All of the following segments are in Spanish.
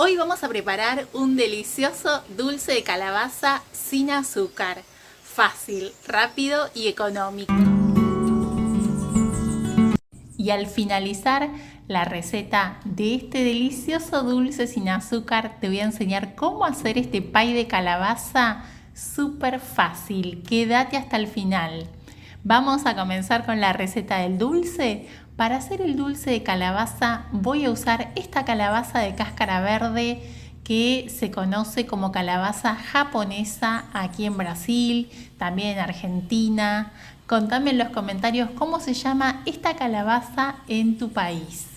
Hoy vamos a preparar un delicioso dulce de calabaza sin azúcar. Fácil, rápido y económico. Y al finalizar la receta de este delicioso dulce sin azúcar, te voy a enseñar cómo hacer este pie de calabaza súper fácil. Quédate hasta el final. Vamos a comenzar con la receta del dulce. Para hacer el dulce de calabaza voy a usar esta calabaza de cáscara verde que se conoce como calabaza japonesa aquí en Brasil, también en Argentina. Contame en los comentarios cómo se llama esta calabaza en tu país.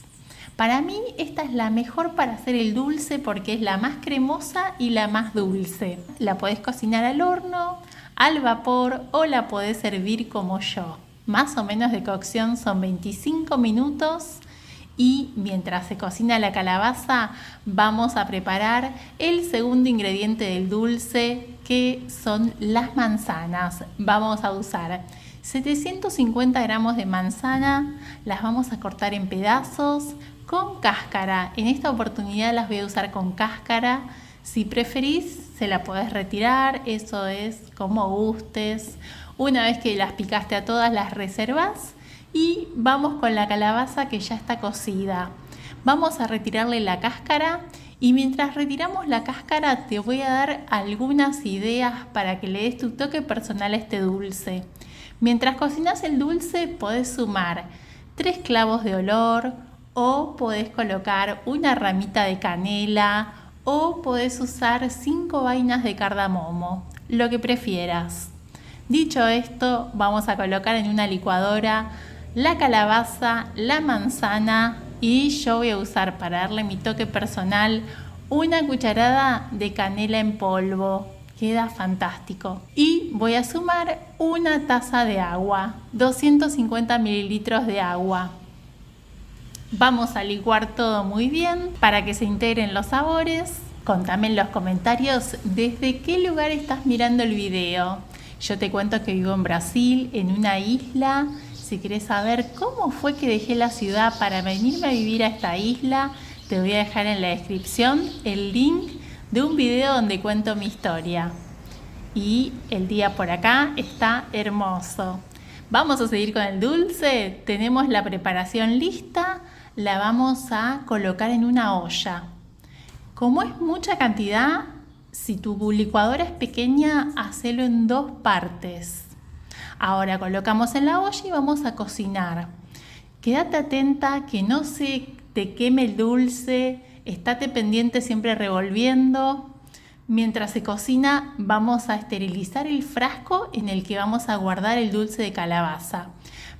Para mí esta es la mejor para hacer el dulce porque es la más cremosa y la más dulce. La podés cocinar al horno, al vapor o la podés servir como yo. Más o menos de cocción son 25 minutos y mientras se cocina la calabaza vamos a preparar el segundo ingrediente del dulce, que son las manzanas. Vamos a usar 750 gramos de manzana, las vamos a cortar en pedazos con cáscara. En esta oportunidad las voy a usar con cáscara. Si preferís, se la podés retirar, eso es como gustes. Una vez que las picaste a todas, las reservas y vamos con la calabaza que ya está cocida. Vamos a retirarle la cáscara y mientras retiramos la cáscara te voy a dar algunas ideas para que le des tu toque personal a este dulce. Mientras cocinas el dulce podés sumar 3 clavos de olor o podés colocar una ramita de canela o podés usar 5 vainas de cardamomo, lo que prefieras. Dicho esto, vamos a colocar en una licuadora la calabaza, la manzana y yo voy a usar para darle mi toque personal una cucharada de canela en polvo. Queda fantástico. Y voy a sumar una taza de agua, 250 mililitros de agua. Vamos a licuar todo muy bien para que se integren los sabores. Contame en los comentarios desde qué lugar estás mirando el video. Yo te cuento que vivo en Brasil, en una isla. Si querés saber cómo fue que dejé la ciudad para venirme a vivir a esta isla, te voy a dejar en la descripción el link de un video donde cuento mi historia. Y el día por acá está hermoso. Vamos a seguir con el dulce. Tenemos la preparación lista. La vamos a colocar en una olla. Como es mucha cantidad, si tu licuadora es pequeña, hacelo en 2 partes. Ahora colocamos en la olla y vamos a cocinar. Quédate atenta que no se te queme el dulce. Estate pendiente siempre revolviendo. Mientras se cocina vamos a esterilizar el frasco en el que vamos a guardar el dulce de calabaza.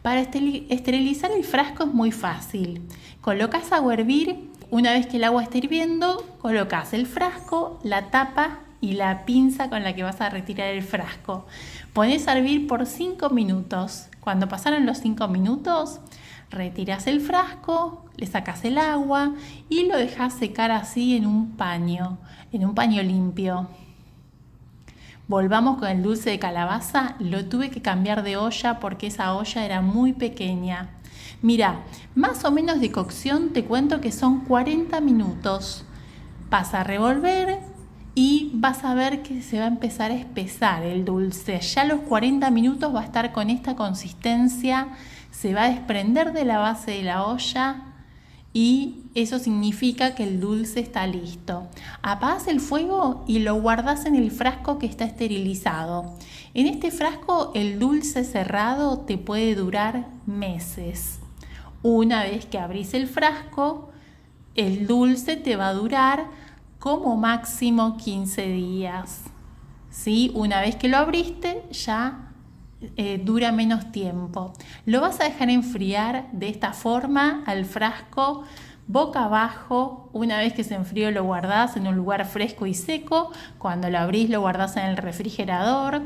Para esterilizar el frasco es muy fácil. Colocas agua a hervir. Una vez que el agua esté hirviendo, colocas el frasco, la tapa y la pinza con la que vas a retirar el frasco. Pones a hervir por 5 minutos. Cuando pasaron los 5 minutos, retiras el frasco, le sacas el agua y lo dejas secar así en un paño limpio. Volvamos con el dulce de calabaza. Lo tuve que cambiar de olla porque esa olla era muy pequeña. Mira, más o menos de cocción te cuento que son 40 minutos. Vas a revolver y vas a ver que se va a empezar a espesar el dulce. Ya a los 40 minutos va a estar con esta consistencia, se va a desprender de la base de la olla y eso significa que el dulce está listo. Apagás el fuego y lo guardás en el frasco que está esterilizado. En este frasco el dulce cerrado te puede durar meses. Una vez que abrís el frasco, el dulce te va a durar como máximo 15 días. ¿Sí? Una vez que lo abriste, ya dura menos tiempo. Lo vas a dejar enfriar de esta forma al frasco boca abajo. Una vez que se enfrió lo guardás en un lugar fresco y seco. Cuando lo abrís lo guardás en el refrigerador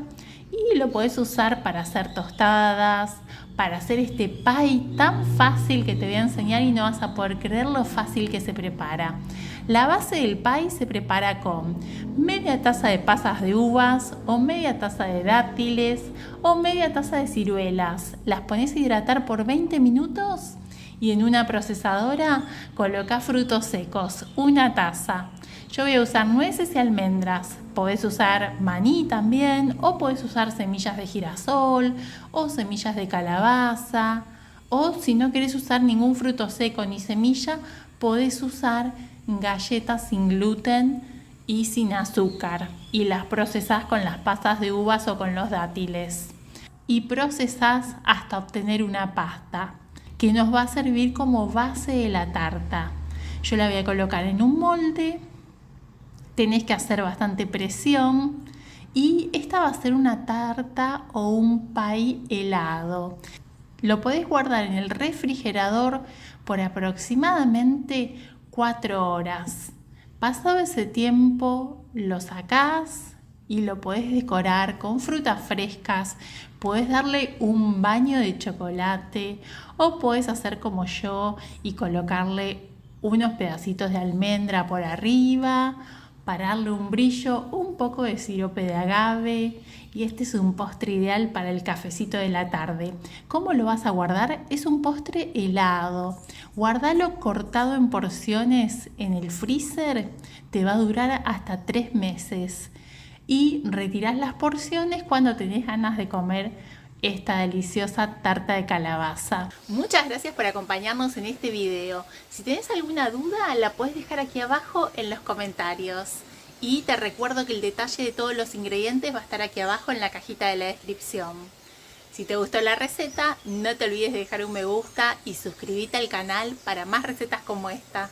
y lo podés usar para hacer tostadas, para hacer este pie tan fácil que te voy a enseñar y no vas a poder creer lo fácil que se prepara. La base del pie se prepara con media taza de pasas de uvas o media taza de dátiles o media taza de ciruelas. Las pones a hidratar por 20 minutos Y en una procesadora coloca frutos secos, 1 taza. Yo voy a usar nueces y almendras. Podés usar maní también, o podés usar semillas de girasol, o semillas de calabaza, o si no querés usar ningún fruto seco ni semilla, podés usar galletas sin gluten y sin azúcar, y las procesás con las pasas de uvas o con los dátiles. Y procesás hasta obtener una pasta que nos va a servir como base de la tarta. Yo la voy a colocar en un molde. Tenés que hacer bastante presión y esta va a ser una tarta o un pie helado. Lo podés guardar en el refrigerador por aproximadamente 4 horas. Pasado ese tiempo lo sacás y lo podés decorar con frutas frescas. Podés darle un baño de chocolate o podés hacer como yo y colocarle unos pedacitos de almendra por arriba para darle un brillo, un poco de sirope de agave, y este es un postre ideal para el cafecito de la tarde. ¿Cómo lo vas a guardar? Es un postre helado. Guardalo cortado en porciones en el freezer, te va a durar hasta 3 meses. Y retirás las porciones cuando tenés ganas de comer esta deliciosa tarta de calabaza. Muchas gracias por acompañarnos en este video. Si tenés alguna duda, la puedes dejar aquí abajo en los comentarios. Y te recuerdo que el detalle de todos los ingredientes va a estar aquí abajo en la cajita de la descripción. Si te gustó la receta, no te olvides de dejar un me gusta y suscribirte al canal para más recetas como esta.